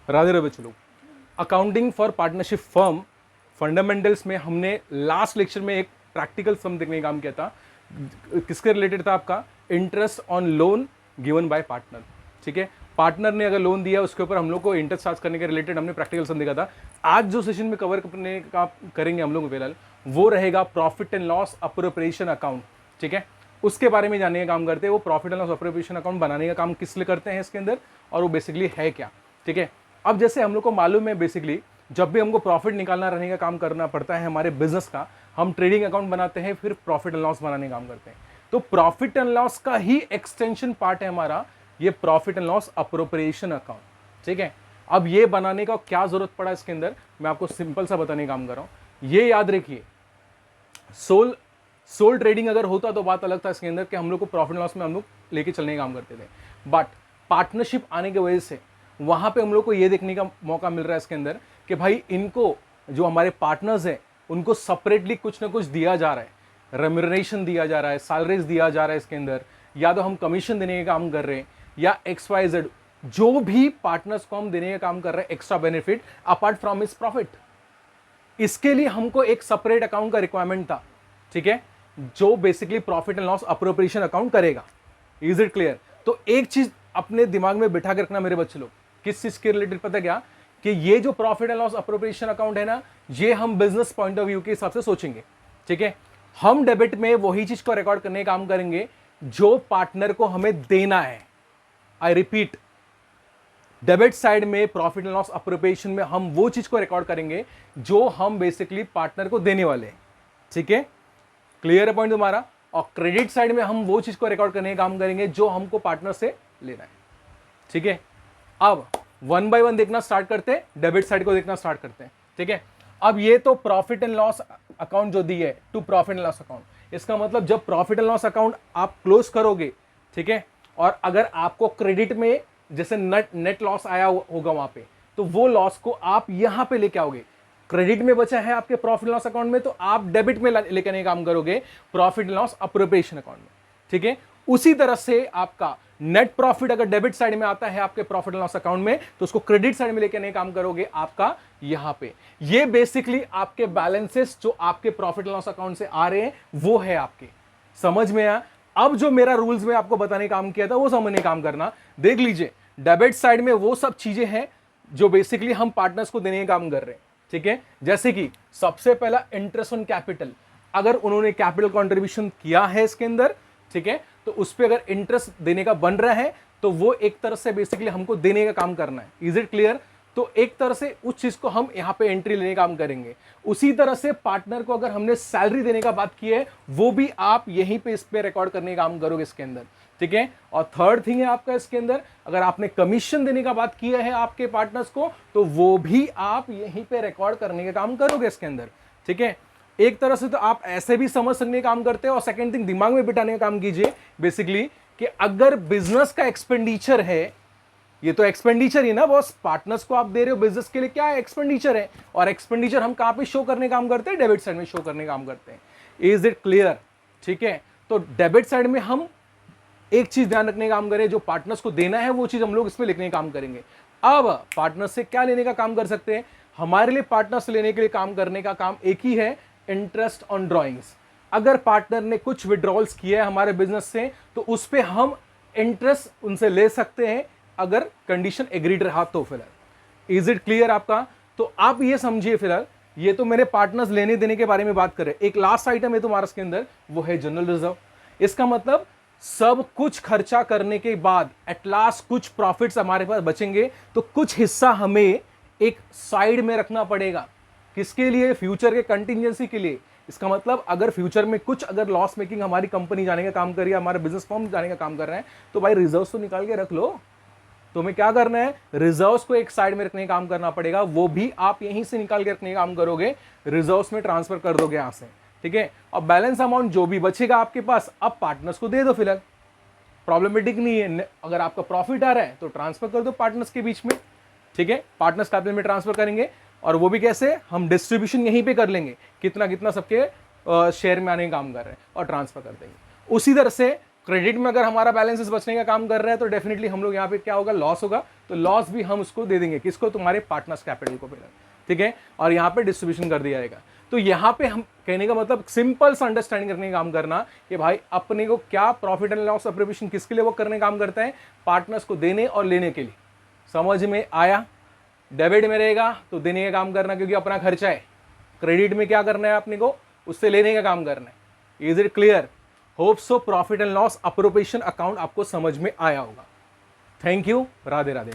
राधे राधे। चलो, accounting for partnership firm fundamentals में हमने लास्ट लेक्चर में एक प्रैक्टिकल सम देखने का काम किया था। किसके रिलेटेड था? आपका interest on loan given by partner. ठीक है, पार्टनर ने अगर लोन दिया उसके ऊपर हम लोग को इंटरेस्ट चार्ज करने के रिलेटेड हमने प्रैक्टिकल सम देखा था। आज जो सेशन में कवर करने का करेंगे हम लोग फिलहाल वो रहेगा profit and loss appropriation account. ठीक है, उसके बारे में जानने का काम करते हैं। वो profit and loss appropriation account बनाने का काम किस लिए करते हैं इसके अंदर, और वो बेसिकली है क्या। ठीक है, अब जैसे हम लोग को मालूम है बेसिकली जब भी हमको प्रॉफिट निकालना रहने का काम करना पड़ता है हमारे बिजनेस का, हम ट्रेडिंग अकाउंट बनाते हैं, फिर प्रॉफिट एंड लॉस बनाने का काम करते हैं। तो प्रॉफिट एंड लॉस का ही एक्सटेंशन पार्ट है हमारा ये profit and loss appropriation account. ठीक है, अब ये बनाने का क्या जरूरत पड़ा इसके अंदर, मैं आपको सिंपल सा बताने का काम कर रहा हूं। ये याद रखिए, सोल ट्रेडिंग अगर होता तो बात अलग था इसके अंदर कि हम लोग को प्रॉफिट लॉस में हम लोग लेके चलने का काम करते थे। बट पार्टनरशिप आने की वजह से वहां पे हम लोग को ये देखने का मौका मिल रहा है इसके अंदर कि भाई इनको जो हमारे पार्टनर्स हैं उनको सेपरेटली कुछ ना कुछ दिया जा रहा है, रेम्यूनरेशन दिया जा रहा है, सैलरीज दिया जा रहा है इसके अंदर, या तो हम कमीशन देने का काम कर रहे हैं या XYZ जो भी पार्टनर्स को हम देने का काम कर रहे हैं एक्स्ट्रा बेनिफिट अपार्ट फ्रॉम इस प्रॉफिट। इसके लिए हमको एक सेपरेट अकाउंट का रिक्वायरमेंट था। ठीक है, जो basically profit and loss appropriation account करेगा। Is it clear? तो एक चीज अपने दिमाग में बिठा के रखना मेरे बच्चे लोग, किस चीज के रिलेटेड पता क्या, कि ये जो profit and loss appropriation account है ना, ये हम बिजनेस पॉइंट ऑफ व्यू के हिसाब से सोचेंगे। ठीक है, हम डेबिट में वही चीज को रिकॉर्ड करने का काम करेंगे जो पार्टनर को हमें देना है। आई रिपीट, डेबिट साइड में प्रॉफिट एंड लॉस अप्रोप्रिएशन में हम वो चीज को रिकॉर्ड करेंगे जो हम बेसिकली पार्टनर को देने वाले हैं। ठीक है, क्लियर है पॉइंट तुम्हारा? और क्रेडिट साइड में हम वो चीज को रिकॉर्ड करने का काम करेंगे जो हमको पार्टनर से लेना है। ठीक है, अब वन बाय वन देखना स्टार्ट करते हैं, डेबिट साइड को देखना स्टार्ट करते हैं। ठीक है, अब ये तो प्रॉफिट एंड लॉस अकाउंट जो दी है to profit and loss account, इसका मतलब जब प्रॉफिट एंड लॉस अकाउंट आप क्लोज करोगे, ठीक है, और अगर आपको क्रेडिट में जैसे नेट लॉस आया होगा वहां पे, तो वो लॉस को आप यहां पे लेके आओगे। क्रेडिट में बचा है आपके प्रॉफिट लॉस अकाउंट में, तो आप डेबिट में लेकर नहीं काम करोगे प्रॉफिट लॉस अप्रोप्रिएशन अकाउंट में। ठीक है, उसी तरह से आपका नेट प्रॉफिट अगर डेबिट साइड में आता है आपके प्रॉफिट लॉस अकाउंट में, तो उसको क्रेडिट साइड में लेकर नहीं काम करोगे आपका यहां पे। ये बेसिकली आपके बैलेंसेस जो आपके प्रॉफिट लॉस अकाउंट से आ रहे हैं वो है आपके। समझ में आया? अब जो मेरा रूल्स में आपको बताने काम किया था वो समझने काम करना। देख लीजिए, डेबिट साइड में वो सब चीजें हैं जो बेसिकली हम पार्टनर्स को देने का काम कर रहे हैं। ठीक है, जैसे कि सबसे पहला इंटरेस्ट ऑन कैपिटल, अगर उन्होंने कैपिटल कंट्रीब्यूशन किया है इसके अंदर, ठीक है, तो उस पर अगर इंटरेस्ट देने का बन रहा है तो वो एक तरह से बेसिकली हमको देने का काम करना है। Is it clear? तो एक तरह से उस चीज को हम यहां पे एंट्री लेने का काम करेंगे। उसी तरह से पार्टनर को अगर हमने सैलरी देने का बात की है वो भी आप यहीं पे इस पे रिकॉर्ड करने का काम करोगे इसके अंदर। ठीक है, और थर्ड थिंग है आपका इसके अंदर, अगर आपने कमीशन देने का बात किया है आपके पार्टनर्स को, तो वो भी आप यहीं पे रिकॉर्ड करने का काम करोगे इसके अंदर। ठीक है, एक तरह से तो आप ऐसे भी समझ सकने का काम करते हो। और सेकंड थिंग दिमाग में बिठाने का काम कीजिए बेसिकली कि अगर बिजनेस का एक्सपेंडिचर है, ये तो एक्सपेंडिचर ही ना बॉस, पार्टनर्स को आप दे रहे हो बिजनेस के लिए, क्या एक्सपेंडिचर है, और एक्सपेंडिचर हम कहां पे शो करने का काम करते हैं? डेबिट साइड में शो करने का काम करते हैं। Is it clear? ठीक है, तो डेबिट साइड में हम एक चीज ध्यान रखने का काम करें, जो पार्टनर्स को देना है वो चीज हम लोग इसमें लिखने का काम करेंगे। अब पार्टनर से क्या लेने का काम कर सकते हैं? हमारे लिए पार्टनर से लेने के लिए काम करने का काम एक ही है, इंटरेस्ट ऑन ड्रॉइंग्स। अगर पार्टनर ने कुछ विड्रॉल्स किया है हमारे बिजनेस से, तो उस पर हम इंटरेस्ट उनसे ले सकते हैं अगर कंडीशन एग्रीड रहा तो। फिलहाल इज इट क्लियर आपका? तो आप ये समझिए, फिलहाल ये तो मेरे पार्टनर्स लेने देने के बारे में बात करें। एक लास्ट आइटम है तुम्हारा इसके अंदर, वो है जनरल रिजर्व। इसका मतलब सब कुछ खर्चा करने के बाद एट लास्ट कुछ प्रॉफिट्स हमारे पास बचेंगे, तो कुछ हिस्सा हमें एक साइड में रखना पड़ेगा। किसके लिए? फ्यूचर के कंटिजेंसी के लिए। इसका मतलब अगर फ्यूचर में कुछ अगर लॉस मेकिंग हमारी कंपनी जाने का काम कर रही है, हमारे बिजनेस फॉर्म जाने का काम कर रहे हैं, तो भाई रिजर्व्स तो निकाल के रख लो। तुम्हें क्या करना है? रिजर्व्स को एक साइड में रखने का काम करना पड़ेगा, वो भी आप यहीं से निकाल के रखने का काम करोगे, रिजर्व्स में ट्रांसफर कर दोगे यहां से। ठीक है, और बैलेंस अमाउंट जो भी बचेगा आपके पास अब पार्टनर्स को दे दो। फिलहाल प्रॉब्लमेटिक नहीं है, अगर आपका प्रॉफिट आ रहा है तो ट्रांसफर कर दो पार्टनर्स के बीच में। ठीक है, पार्टनर्स कैपिटल में ट्रांसफर करेंगे, और वो भी कैसे? हम डिस्ट्रीब्यूशन यहीं पे कर लेंगे, कितना कितना सबके शेयर में आने का काम कर रहे हैं, और ट्रांसफर कर देंगे। उसी तरह से क्रेडिट में अगर हमारा बैलेंसेस बचने का काम कर रहा है तो डेफिनेटली हम लोग यहाँ पे क्या होगा, लॉस होगा, तो लॉस भी हम उसको दे देंगे, किसको, तुम्हारे पार्टनर्स कैपिटल को पहले, ठीक है, और यहाँ पे डिस्ट्रीब्यूशन कर दिया जाएगा। तो यहाँ पे हम कहने का मतलब सिंपल सा अंडरस्टैंडिंग करने का काम करना कि भाई अपने को क्या प्रॉफिट एंड लॉस अप्रोप्रिएशन किसके लिए वो करने का काम करता है, पार्टनर्स को देने और लेने के लिए। समझ में आया? डेबिट में रहेगा तो देने का काम करना क्योंकि अपना खर्चा है, क्रेडिट में क्या करना है अपने को, उससे लेने का काम करना है। Is it clear? Hope so profit and loss appropriation account आपको समझ में आया होगा। Thank you, Radhe Radhe.